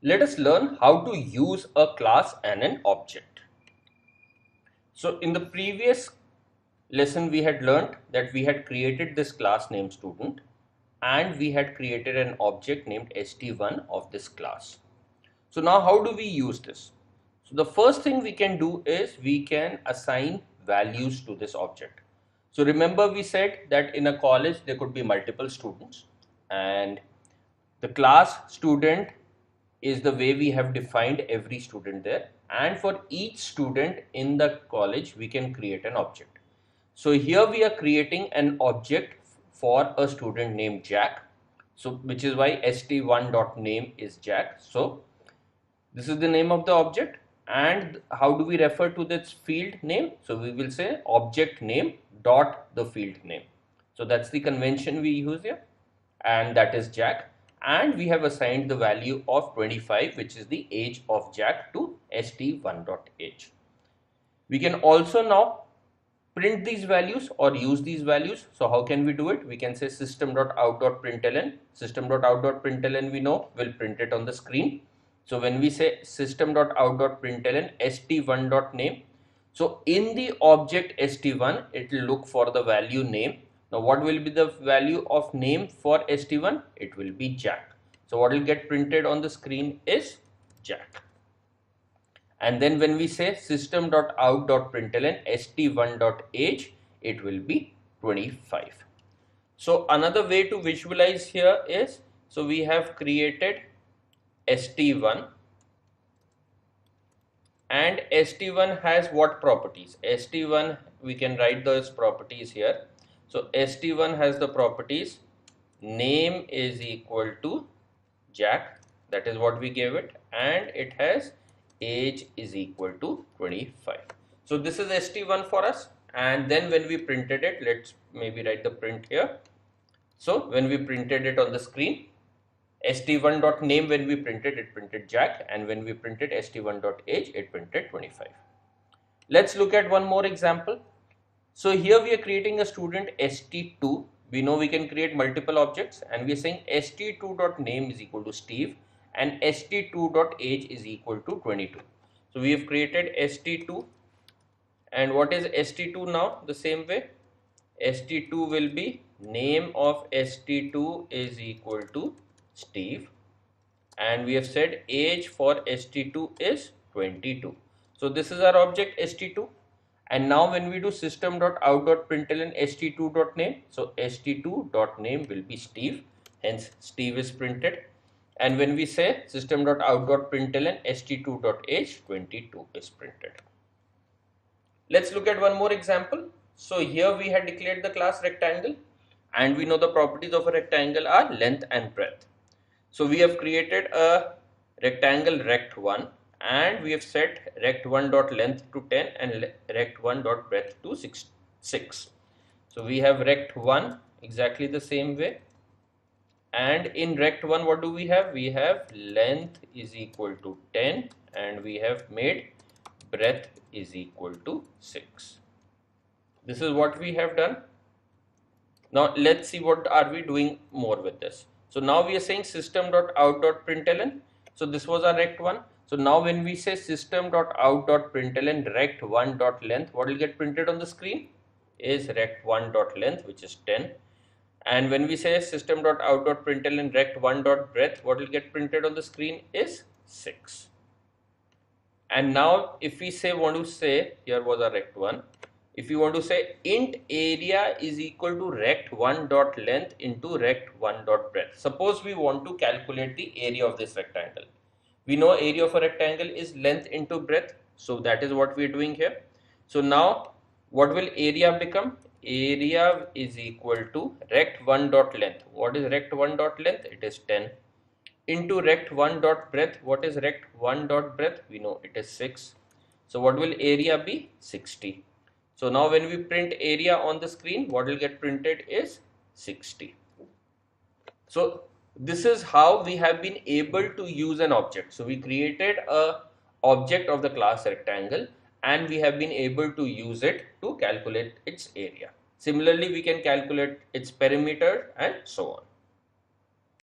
Let us learn how to use a class and an object. So in the previous lesson we had learned that we had created this class named student and we had created an object named st1 of this class. So now how do we use this? So the first thing we can do is we can assign values to this object. So remember we said that in a college there could be multiple students, and the class student is the way we have defined every student there, and for each student in the college we can create an object. So here we are creating an object for a student named Jack, so which is why st1.name is Jack. So this is the name of the object, and how do we refer to this field name? So we will say object name dot the field name. So that's the convention we use here, and that is Jack, and we have assigned the value of 25, which is the age of Jack, to st1.age. We can also now print these values or use these values. So how can we do it? We can say system.out.println. System.out.println we know will print it on the screen. So when we say system.out.println st1.name, so in the object st1 it will look for the value name. Now what will be the value of name for st1? It will be Jack. So what will get printed on the screen is Jack. And then when we say system.out.println st1.age, it will be 25. So another way to visualize here is, so we have created st1, and st1 has what properties? st1, we can write those properties here. So st1 has the properties name is equal to Jack, that is what we gave it, and it has age is equal to 25. So this is st1 for us, and then when we printed it, let's maybe write the print here. So when we printed it on the screen, st1.name, when we printed it printed Jack, and when we printed st1.age, it printed 25. Let's look at one more example. So here we are creating a student st2. We know we can create multiple objects, and we are saying st2.name is equal to Steve and st2.age is equal to 22. So we have created st2, and what is st2 now? The same way, st2 will be name of st2 is equal to Steve, and we have said age for st2 is 22. So this is our object st2. And now when we do system.out.println st2.name, so st2.name will be Steve, hence Steve is printed. And when we say system.out.println st2.age, 22 is printed. Let's look at one more example. So here we had declared the class rectangle, and we know the properties of a rectangle are length and breadth. So we have created a rectangle rect1, and we have set rect1.length to 10 and rect1.breadth to 6. So we have rect1 exactly the same way, and in rect1 what do we have? We have length is equal to 10 and we have made breadth is equal to 6. This is what we have done. Now let's see what are we doing more with this. So now we are saying system.out.println. So this was our rect1. So now when we say system.out.println rect1.length, what will get printed on the screen is rect1.length, which is 10. And when we say system.out.println rect1.breadth, what will get printed on the screen is 6. And now if we say want to say, here was our rect1, if you want to say int area is equal to rect1.length into rect1.breadth. Suppose we want to calculate the area of this rectangle. We know area of a rectangle is length into breadth, so that is what we are doing here. So now what will area become? Area is equal to rect1.length. What is rect1.length? It is 10 into rect1.breadth. What is rect1.breadth? We know it is 6. So what will area be? 60. So now when we print area on the screen, what will get printed is 60. So this is how we have been able to use an object. So we created a object of the class rectangle, and we have been able to use it to calculate its area. Similarly, we can calculate its perimeter and so on.